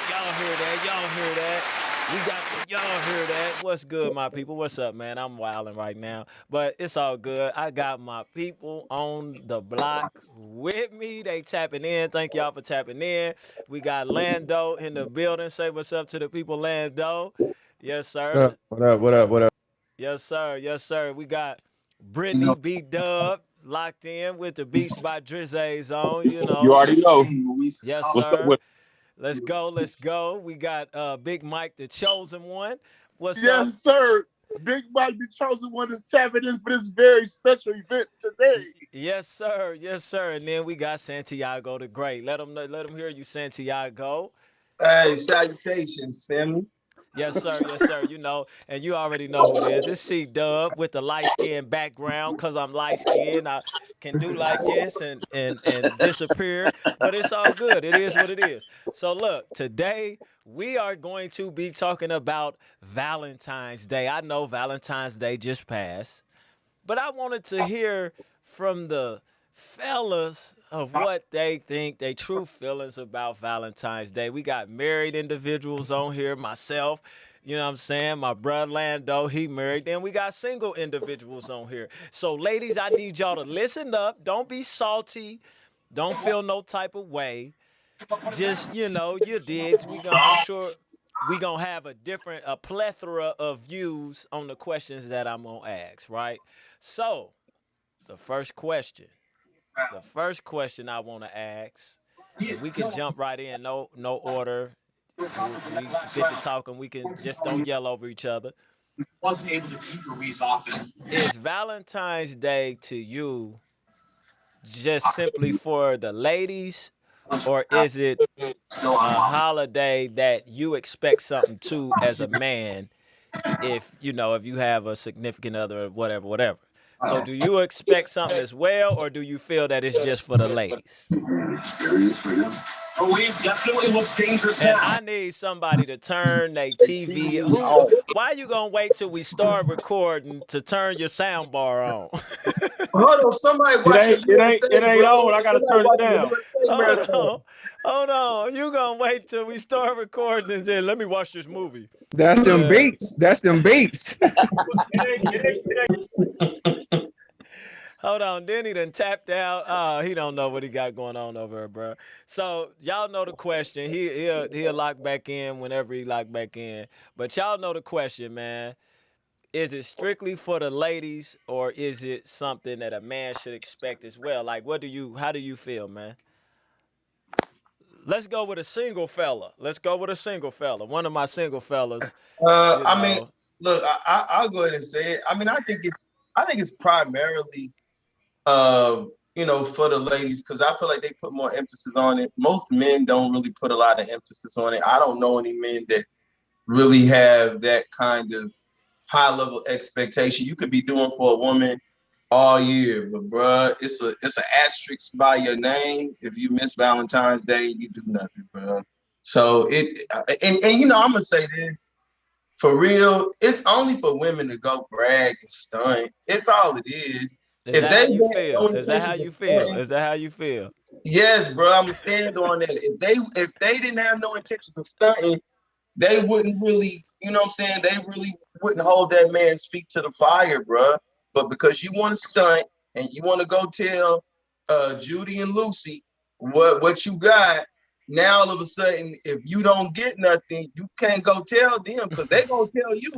Y'all hear that? Y'all hear that? Y'all hear that? What's good, my people? What's up, man? I'm wilding right now, but it's all good. I got my people on the block with me. They tapping in. Thank y'all for tapping in. We got Lando in the building. Say what's up to the people, Lando. Yes, What sir. up? What up? What up? What up? Yes, sir. Yes, sir. We got Brittany B Dub locked in with the Beats by Drizzy's on. You already know Yes, what's up sir. with. Let's go. Let's go. We got Big Mike, the chosen one. What's up? Yes, sir. Big Mike, the chosen one, is tapping in for this very special event today. Yes, sir. Yes, sir. And then we got Santiago the Great. Let them know, let them hear you, Santiago. Hey, salutations, family. Yes, sir. Yes, sir. You know, and you already know who it is. It's C Dub with the light skin background. Cause I'm light skinned, I can do like this and disappear. But it's all good. It is what it is. So look, today we are going to be talking about Valentine's Day. I know Valentine's Day just passed, but I wanted to hear from the fellas of what they think, they true feelings about Valentine's Day. We got married individuals on here, myself, you know what I'm saying? My brother Lando, he married. Then we got single individuals on here. So, ladies, I need y'all to listen up. Don't be salty. Don't feel no type of way. Just, your digs. I'm sure we gonna have a plethora of views on the questions that I'm gonna ask, right? So, the first question. The first question I want to ask, and we can jump right in, no order. We get to talking. We can just don't yell over each other. Wasn't able to keep Ruiz off his. Is Valentine's Day to you just simply for the ladies, or is it Still a unlocked. holiday that you expect something to as a man if you have a significant other or whatever. So do you expect something as well, or do you feel that it's just for the ladies? Experience for him. Ruiz definitely looks dangerous And now. I need somebody to turn their TV. TV Who? on. Why you gonna wait till we start recording to turn your sound bar on? Hold on, somebody It watching ain't. It ain't. USA, It ain't bro. on. I gotta Somebody turn it watching the down. USA Hold marathon. on, hold on. You gonna wait till we start recording and then let me watch this movie? That's them Yeah. beats. That's them beats. Hold on, then he done tapped out. He don't know what he got going on over there, bro. So y'all know the question. He'll lock back in whenever he lock back in. But y'all know the question, man. Is it strictly for the ladies, or is it something that a man should expect as well? Like, how do you feel, man? Let's go with a single fella. Let's go with a single fella. One of my single fellas, you I mean, know. look, I'll go ahead and say it. I mean, I think it's primarily, for the ladies because I feel like they put more emphasis on it. Most men don't really put a lot of emphasis on it. I don't know any men that really have that kind of high level expectation. You could be doing for a woman all year, but bruh, it's an asterisk by your name. If you miss Valentine's Day, you do nothing, bruh. So I'm gonna say this for real. It's only for women to go brag and stunt. It's all it is. Is If that they how you have no feel? Is that how intentions of you feel? stunting, Is that how you feel? yes, bro, I'm gonna stand on that. If they didn't have no intentions of stunting, they wouldn't really, you know what I'm saying? They really wouldn't hold that man's feet to the fire, bruh. But because you want to stunt and you want to go tell Judy and Lucy what you got, now all of a sudden, if you don't get nothing, you can't go tell them because they gonna tell you,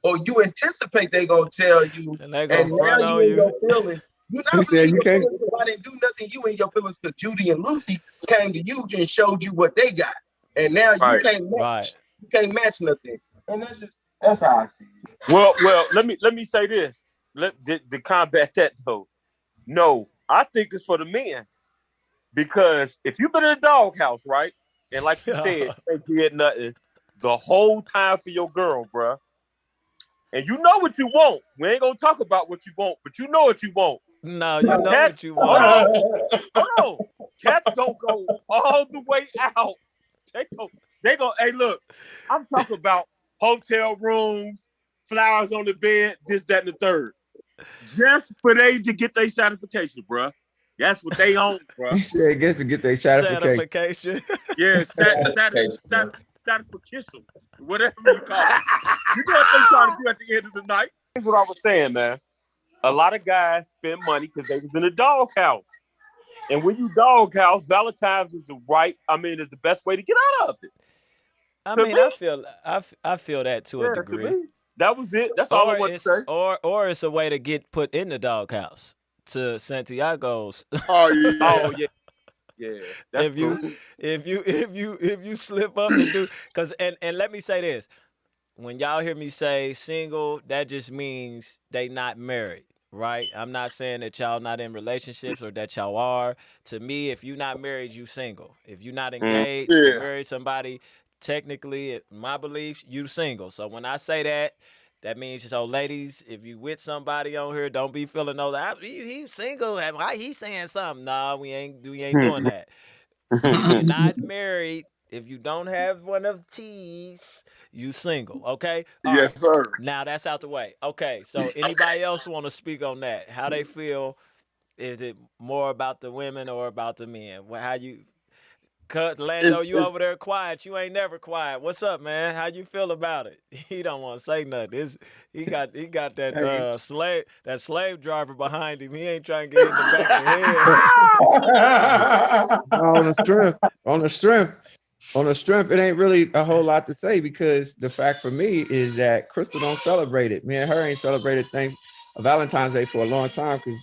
or you anticipate they gonna tell you, And they and gonna now front you on in you. your feelings. You're He not really said in you your can't. feelings because I didn't do nothing. You in your feelings because Judy and Lucy came to you and showed you what they got, and now you Right. can't Right. match. You can't match nothing, and that's how I see it. Well. Let me say this. To combat that though. No, I think it's for the men because if you've been in a doghouse, right, and like you said, you ain't did nothing the whole time for your girl, bruh, and you know what you want. We ain't gonna talk about what you want, but you know what you want. No, you know what Cats, you hold want. on, hold on. Cats gonna go all the way out. They go. Hey, look, I'm talking about hotel rooms, flowers on the bed, this, that, and the third, just for they to get their satisfaction, bruh. That's what they own, bruh. He said, "Guess to get their satisfaction." Certification. Yeah, Satisfaction, bro. satisfaction, whatever you call it. You know what they trying to do at the end of the night. Here's what I was saying, man. A lot of guys spend money because they was in a doghouse. And when you doghouse, Valentine's is is the best way to get out of it. I To mean, me, I feel that to a yeah, to degree. me. That was it. That's all I Or want to it's say. or it's a way to get put in the doghouse to Santiago's. Oh yeah. Oh yeah, yeah. That's if true. you if you slip up and do cuz and let me say this. When y'all hear me say single, that just means they not married, right? I'm not saying that y'all not in relationships or that y'all are. To me, if you not married, you single. If you not Mm. engaged to Yeah. marry somebody, technically, in my beliefs, you single. So when I say that, that means so, ladies, if you with somebody on here, don't be feeling no that he single. Why he saying something? Nah, we ain't doing that. If you're not married, if you don't have one of these, you single. Okay. All Yes, right. sir. Now that's out the way. Okay. So anybody else want to speak on that? How they feel? Is it more about the women or about the men? How you? Cut Lando, you It's over there quiet. You ain't never quiet. What's up, man? How you feel about it? He don't want to say nothing. He got that Hey, slave driver behind him. He ain't trying to get hit in the back of the head. on the strength, on the strength, on the strength, it ain't really a whole lot to say because the fact for me is that Crystal don't celebrate it. Me and her ain't celebrated things Valentine's Day for a long time because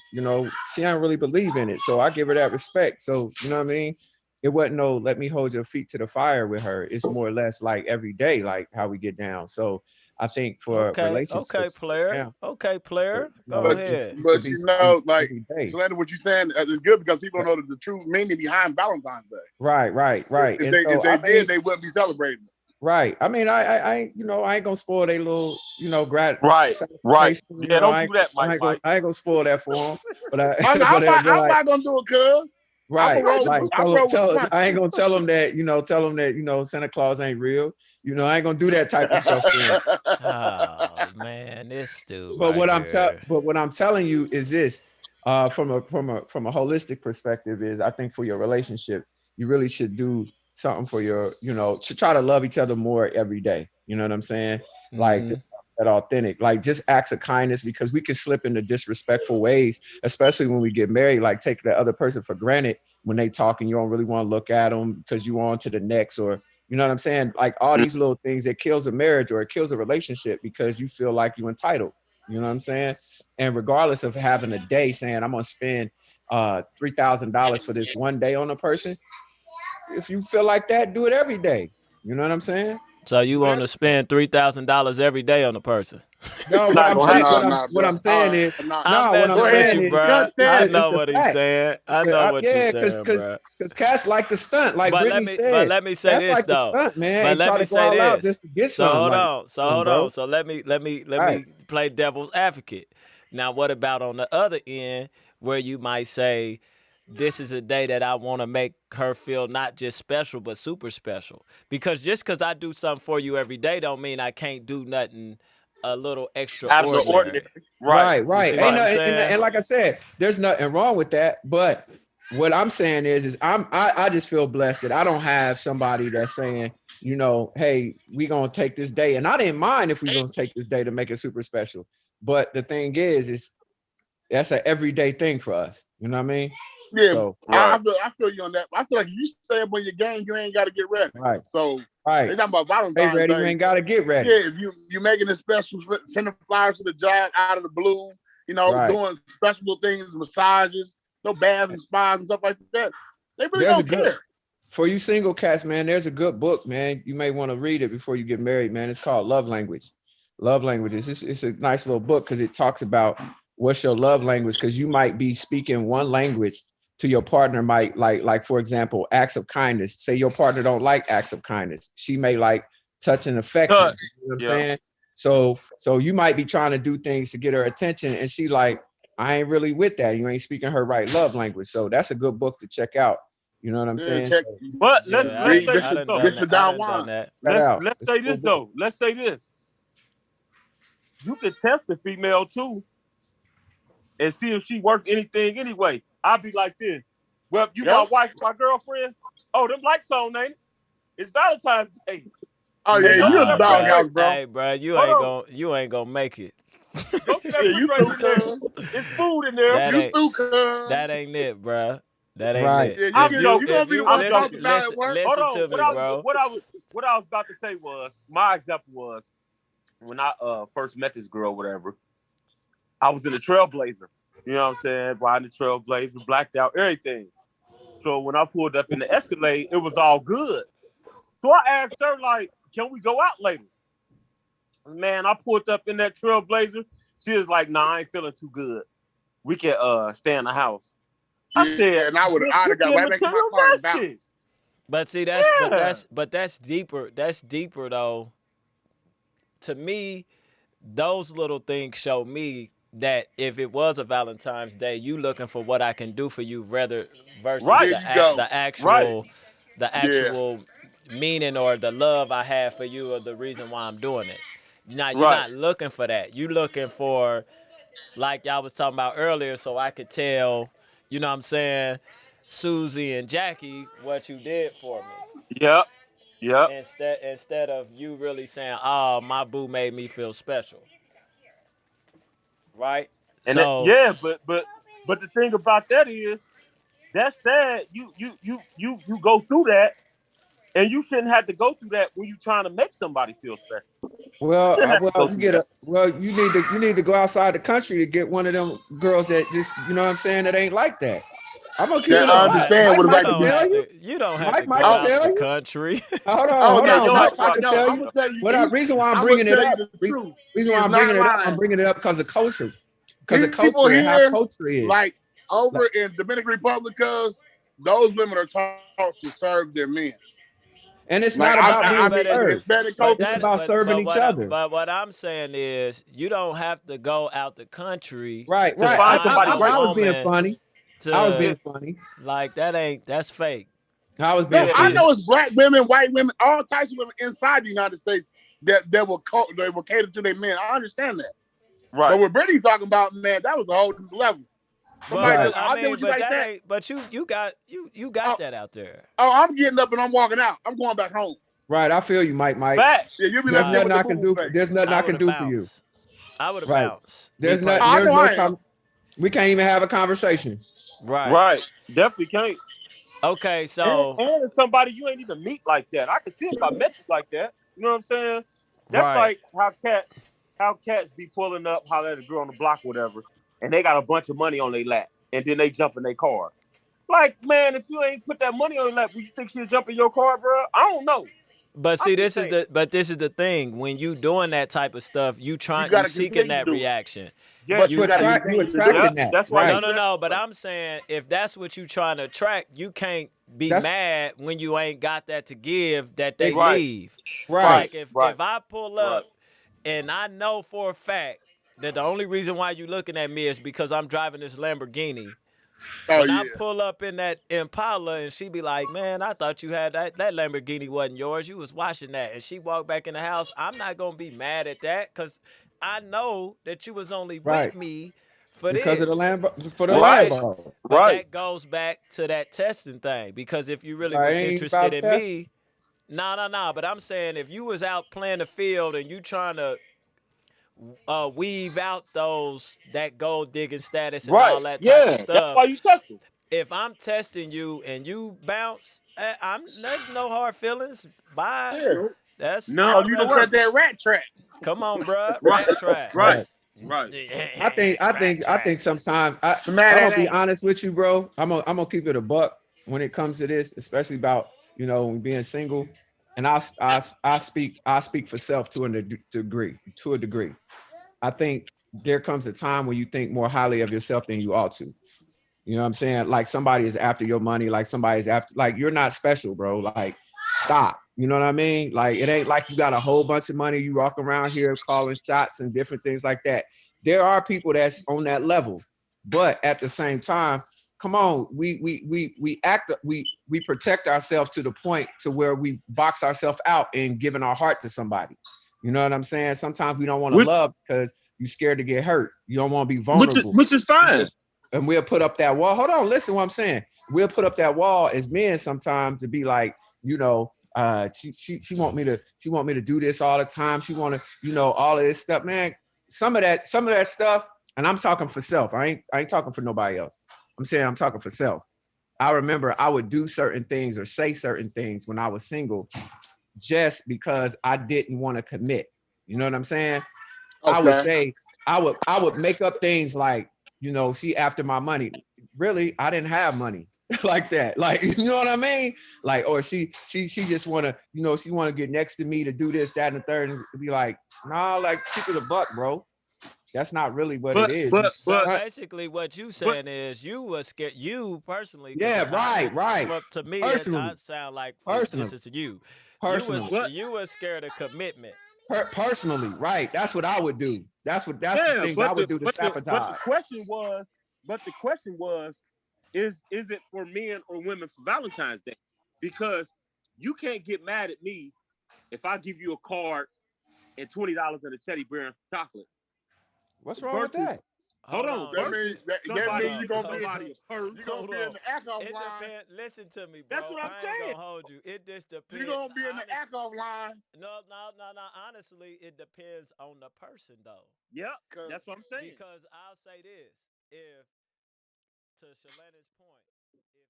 she don't really believe in it. So I give her that respect. So you know what I mean? It wasn't no let me hold your feet to the fire with her. It's more or less like every day, like how we get down. So I think for Okay, okay, relationships, player. yeah, Okay, player. Go but ahead. it should but be you something know, like every day. Shalanda, what you saying is good because people don't know the true meaning behind Valentine's Day. Right, right, right. If And they if so they I did, mean, they wouldn't be celebrating it. right. I mean, I ain't gonna spoil their little, Right, right. satisfaction. Yeah, don't do that, Mike. Mike. I ain't gonna spoil that for them. But I'm not gonna do it, cuz I'm right, gonna roll. like I roll with the I ain't punches. gonna tell them that, Santa Claus ain't real. I ain't gonna do that type of stuff for them. Oh man, this dude right here. But what I'm telling you is this, from a holistic perspective is I think for your relationship, you really should do something for your, to try to love each other more every day. You know what I'm saying? Like Mm-hmm. just that authentic, like just acts of kindness because we can slip into disrespectful ways, especially when we get married, like take the other person for granted when they talk and you don't really want to look at them because you on to the next or you know what I'm saying? Like all these little things that kills a marriage or it kills a relationship because you feel like you're entitled. You know what I'm saying? And regardless of having a day saying I'm gonna spend $3,000 for this one day on a person, if you feel like that, do it every day. You know what I'm saying? So you Do it want every to day. spend $3,000 every day on a person? No, what Not I'm gonna saying, happen. No, no, what bro. I'm saying is, No. I'm no, what I'm Go messing with you, saying ahead, is, bruh. cut I that. know it's a what he's fact. saying. I know what you're Yeah, saying, bruh. because cats like the stunt, like But Brittany but said. let me say Cats this like the though. stunt, man, But and let try me to go say all out this. just to get So something. hold Like, on. So come on, hold on. bro. So let Right. me play devil's advocate. Now, what about on the other end where you might say, this is a day that I want to make her feel not just special but super special. Because just because I do something for you every day don't mean I can't do nothing a little Out of the ordinary. extraordinary. Right. Right, You right. see what Ain't I'm no, saying? and like I said, there's nothing wrong with that. But what I'm saying is I just feel blessed that I don't have somebody that's saying, hey, we gonna take this day, and I didn't mind if we gonna take this day to make it super special. But the thing is that's an everyday thing for us. You know what I mean? Yeah, So Right. I feel you on that. I feel like if you stay up on your game, you ain't got to get ready. right, So right. they talking about Stay Valentine's ready. You Day. ain't gotta get ready. Yeah, if you making it special, sending flowers to the job out of the blue, Right. doing special things, massages, no baths and spas and stuff like that. They really There's a don't good care. for you single cats, man. There's a good book, man. You may want to read it before you get married, man. It's called Love Language. Love Languages. It's a nice little book because it talks about what's your love language. Because you might be speaking one language to your partner, might like for example, acts of kindness. Say your partner don't like acts of kindness. She may like touch and affection. Touch. You know what I'm Yeah. saying? So you might be trying to do things to get her attention, and she like, I ain't really with that. You ain't speaking her right love language. So that's a good book to check out. You know what I'm Yeah, saying? check. So But Yeah, let's Read say this though. done Victor that. I Don done done Juan. that. check that out. Let's It's say a cool this book. though. Let's say this. You can test the female too and see if she worth anything anyway. I'll be like this. Well, you Yeah. my wife, my girlfriend. Oh, them lights on, ain't it? It's Valentine's Day. Oh yeah, Hey, go you to in the that doghouse, refrigerator. bro. Hey, bro, Hold on. you ain't gonna make it. Go to that Yeah, you refrigerator through, in there. cuz. It's food in there. That You ain't through, cuz. that ain't it, bro. That ain't Right. it. Yeah, I'm you gonna If be the you one I'm to listen, talk joking. about it at listen, work. Hold listen on. to me, bro. What I was about to say was my example was when I first met this girl, whatever. I was in a Trailblazer. You know what I'm saying? Riding the Trailblazer, blacked out, everything. So when I pulled up in the Escalade, it was all good. So I asked her, like, can we go out later? Man, I pulled up in that Trailblazer. She was like, nah, I ain't feeling too good. We can stay in the house. I Yeah, said, and bitch, I'd you have got getting right back to my car and materialistic. bounced. But see, Yeah. that's deeper. That's deeper though. To me, those little things show me that if it was a Valentine's Day, you looking for what I can do for you, rather versus Right, There you go. right. the Yeah. actual meaning or the love I have for you or the reason why I'm doing it. Now you're Right. not looking for that. You looking for, like y'all was talking about earlier, so I could tell, you know what I'm saying, Susie and Jackie what you did for me. Yep. Yep. Instead of you really saying, "Oh, my boo made me feel special," right? And that, So, yeah, but the thing about that is that's sad. You go through that, and you shouldn't have to go through that when you trying to make somebody feel special. You shouldn't have to go through that. You need to go outside the country to get one of them girls that just, you know what I'm saying, that ain't like that. I'm gonna keep That it you a I don't buck. have understand Mike what it's Mike you like can to don't be. tell have you. to you don't have to Mike go can Oh, out tell the you. country. Hold Yeah, no, on. your Mike, ass Mike out can the no. tell I'm you. gonna tell you. Reason why I'm I'm gonna bringing it tell you up. the truth. Reason why He's I'm not bringing it up. I'm lying. bringing it up because of culture. Because of People culture and how here, culture is. like over in Dominican Republic, cause those women are taught to serve their men. And it's Like not I about mean, I being but mean, in it, served. Hispanic but It's culture, that, about serving each other. but what I'm saying is, you don't have to go out the country Right, to to right. find find somebody a great. I was being woman funny. I was to being funny. like that. That's fake. I was being no, Yeah, I it funny. is. know it's black women, white women, all types of women inside the United States they will cater to their men. I understand that. But Right. what Brittany's talking about, man, that was a whole new level. Somebody But Right. just, I I did mean, with you but like that that. ain't. But you got Oh, that out there. oh, I'm getting up and I'm walking out. I'm going back home. Right. I feel you, Mike. Facts. Yeah, you'll be There's left there Right. with nothing the I boo can boo do. face. There's nothing I I would can have do for you. bounced. I would have Right. bounced. Me Oh, I There's know personally. no I am. time. We can't even have a conversation. Right. Right. Definitely can't. Okay. So. And it's somebody you ain't even meet like that. I can see if I met you like that. You know what I'm saying? That's Right. like how cats be pulling up, holler at a girl on the block, whatever, and they got a bunch of money on their lap, and then they jump in their car. Like, man, if you ain't put that money on your lap, will you think she'll jump in your car, bro? I don't know. But I'm see, just saying. this is the thing. When you doing that type of stuff, You you got to seeking continue to that do it. reaction. But Yes, You you got to attract. You continue to do it. yep. attracting that. That's why No, you Right. no, dress. no. But I'm saying if that's what you trying to attract, you can't be That's mad when you ain't got that to give that they it. Right, leave. Right. right, Like if right, I pull right. up and I know for a fact that the only reason why you looking at me is because I'm driving this Lamborghini. Oh, When I yeah. pull up in that Impala and she be like, "Man, I thought you had that Lamborghini wasn't yours. You was watching that." And she walked back in the house. I'm not gonna be mad at that because I know that you was only with Right. me for Because of the this, Lambo, for the Right, right? Lambo. But right. that goes back to that testing thing because if you really Right. was It ain't interested about in test. me, nah, nah, nah. But I'm saying if you was out playing the field and you trying to weave out that gold digging status and Right. all that type of Yeah. That's stuff, why you test them. if I'm testing you and you bounce, there's no hard feelings. Bye. Yeah. That's None Oh, you done cut already. whatsoever. that rat track. Come on, bruh. Right. Rat trap. Right. Right. Right. Rat I trap. think sometimes So mad I'm at gonna be that. honest with you, bro. I'm gonna keep it a buck when it comes to this, especially about, being single. And I speak for self to a degree. To a degree, I think there comes a time when you think more highly of yourself than you ought to. You know what I'm saying? Like somebody is after your money, like somebody's after, like you're not special, bro. Like stop. You know what I mean? Like it ain't like you got a whole bunch of money. You walk around here calling shots and different things like that. There are people that's on that level, but at the same time, come on, we protect ourselves to the point to where we box ourselves out in giving our heart to somebody. You know what I'm saying? Sometimes we don't want to Which love because you're scared to get hurt. You don't want to be which is vulnerable. which is fine. And we'll put up that wall. Hold on, listen what I'm saying. We'll put up that wall as men sometimes to be like, She want me to do this all the time. She want to, all of this stuff, man. Some of that stuff, and I'm talking for self. I ain't talking for nobody else. I'm saying I'm talking for self. I remember I would do certain things or say certain things when I was single just because I didn't want to commit. You know what I'm saying? I would Okay. say I would make up things like, she after my money. Really, I didn't have money like that. Like, you know what I mean? Like, or she just wanna, she wanna get next to me to do this, that, and the third, and be like, nah, like keep it a buck, bro. That's not really what it But is. but So but basically, what you but saying is you were scared. You personally, because Yeah, right. for to me, I Personally, sound like this personally, is you. personally, but You was scared of commitment. personally, right. That's what I would do. That's the yeah, things I would do to but the sabotage. question was, is it for men or women for Valentine's Day? Because you can't get mad at me if I give you a card and $20 and a teddy bear and chocolate What's wrong with versus that? hold Hold on on. that means that Hold means on. you're gonna Hold be on. you're gonna Hold be in on. the act off It line. depends. Listen to me, That's bro. what I'm I ain't saying. gonna hold you. It just You're depends. gonna be in the act off line. No, no, no, no. Honestly, it depends on the person, though. Yep, that's what I'm saying. Because I'll say this: if to Shalana's point, if